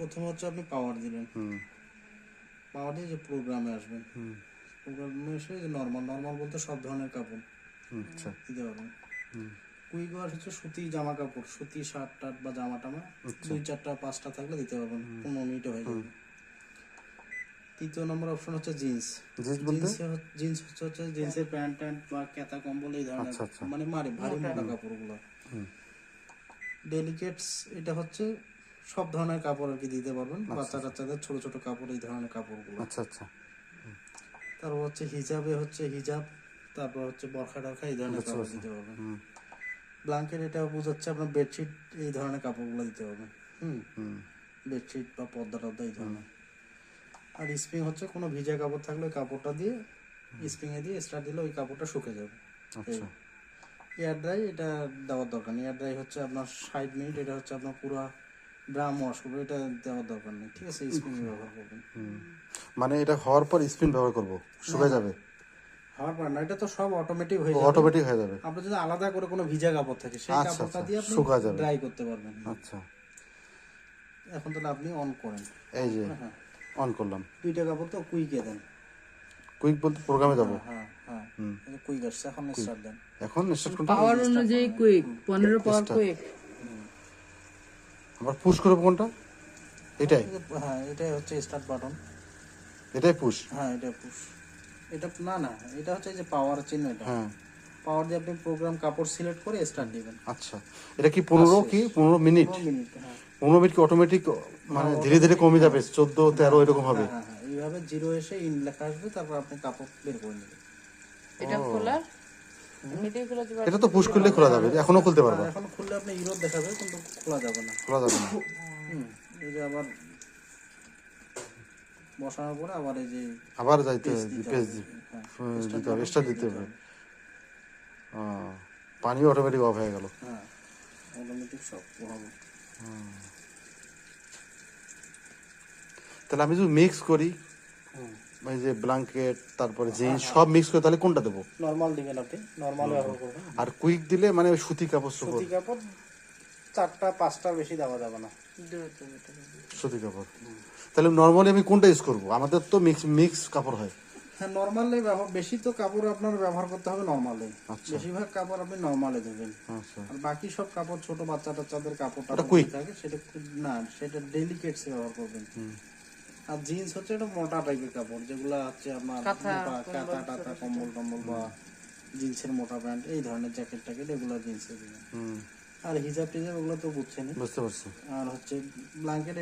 প্রথমে হচ্ছে আপনি পাওয়ার দিলেন, পাওয়ার দিয়ে যে প্রোগ্রামে আসবেন, প্রোগ্রামে এসে যে নর্মাল বলতে সব ধরনের কাপড় দিতে পারবেন। কুইক ওয়াশ হচ্ছে সুতি জামা কাপড়, সুতি শার্ট টার্ট বা জামা টামা 2-4টা 5টা থাকলে দিতে পারবেন, 15 মিনিটে হয়ে যাবে। তৃতীয় নম্বর অপশন হচ্ছে জিন্স। জিন্স হচ্ছে জিন্সের প্যান্ট ট্যান্ট বা কেতা কম্বল এই ধরনের, মানে ভারী মোটা কাপড়গুলো। ডেলিকেটস এটা হচ্ছে সব ধরনের কাপড় আর কি দিতে পারবেন, বাচ্চা কাচ্চাদের ছোট ছোট কাপড়, এই ধরনের কাপড়গুলো। তারপর হচ্ছে হিজাবে হচ্ছে হিজাব, তারপর হচ্ছে বরখা টরখা এই ধরনের কাপড় দিতে পারবেন। ব্ল্যাঙ্কেট এটা বোঝাচ্ছে আপনার বেডশিট এই ধরনের কাপড়গুলো দিতে পারবেন, বেডশিট বা পর্দা টর্দা এই ধরনের। আর স্প্রিং হচ্ছে কোনো ভিজা কাপড় থাকলে ওই কাপড়টা দিয়ে স্প্রিংয়ে দিয়ে স্টার্ট দিলে ওই কাপড়টা শুকে যাবে। এয়ার ড্রাই এটা দেওয়ার দরকার নেই, এয়ার ড্রাই হচ্ছে আপনার 60 মিনিট, এটা হচ্ছে আপনার পুরো ড্রাম ওয়াশ করবে, এটা দেওয়ার দরকার নেই, ঠিক আছে? স্প্রিং ব্যবহার করবেন, মানে এটা হওয়ার পর স্পিন ব্যবহার করব, শুকায় যাবে হওয়ার পর না, এটা তো সব অটোমেটিক হয়ে যাবে। আপনি যদি আলাদা করে কোনো ভিজা কাপড় থাকে সেই কাপড়টা দিয়ে আপনি ড্রাই করতে পারবেন। আচ্ছা, এখন তাহলে আপনি অন করেন, এই যে অন করলাম। 2টা কাপড় তো কুইকে দেন, কুইক বলতে প্রোগ্রামে যাব। হ্যাঁ কুইক আসছে, এখন স্টার্ট দেন। এখন স্টার্ট করতে পাওয়ার অনুযায়ী কুইক 15 পাওয়ার কুইক। আবার পুশ করব কোনটা? এটাই? হ্যাঁ এটাই হচ্ছে স্টার্ট বাটন, এটাই পুশ? হ্যাঁ এটা পুশ। এটা না এটা হচ্ছে যে পাওয়ার চিহ্ন, এটা পাওয়ার দিয়ে আপনি প্রোগ্রাম কাপড় সিলেক্ট করে স্টার্ট দিবেন। আচ্ছা, এটা কি 15 মিনিট? 15 মিনিট কি অটোমেটিক, মানে ধীরে ধীরে কমে যাবে, 14 13 এরকম হবে? হ্যাঁ এইভাবে 0 এসে ইন লেখা আসবে, তারপর আপনি কাপড় বের করে নেবেন। এটা খোলা, এটা তো পুশ করলে খোলা যাবে, এখনো খুলতে পারবো? এখন খুললে আপনি ইরোর দেখাবে, কিন্তু খোলা যাবে না। এই যে আবার বসানোর পরে আবার এই যে আবার যাইতে পেজ দিতে হবে, স্টার্ট দিতে হবে। পানি অটোমেটিক অফ হয়ে গেল। হ্যাঁ অটোমেটিক সব হবে। তাহলে আমি যদি মিক্স করি, এই যে ব্ল্যাঙ্কেট তারপরে জিন্স সব মিক্স করে, তাহলে কোনটা দেবো? নরমাল দিবেন আপনি, নরমাল ব্যবহার করবেন। আর কুইক দিলে মানে সুতি কাপড়, 4টা 5টা বেশি দেওয়া যাবে না, সুতি কাপড়। তাহলে নরমালি আমি কোনটা ইউজ করবো? আমাদের তো মিক্স কাপড় হয়। হ্যাঁ নরমালে বেশি তো কাপড় আপনার ব্যবহার করতে হবে নরমালে, বেশিরভাগ কাপড় আপনি নরমালে দেবেন। আর বাকি সব কাপড় ছোট বাচ্চা টাচ্চাদের কাপড়টা থাকে সেটা না, সেটা ডেলিকেটস ব্যবহার করবেন। আর জিন্স হচ্ছে একটা মোটা টাইপের কাপড়, যেগুলো হচ্ছে আপনার কাঁথা টাতা কম্বল টম্বল বা জিন্সের মোটা প্যান্ট এই ধরনের জ্যাকেট ট্যাকেট এগুলো জিন্সে দিবেন। আর হিজাব টিজাব ওগুলো তো বুঝছেন। বুঝতে পারছি। আর হচ্ছে ব্ল্যাঙ্কেট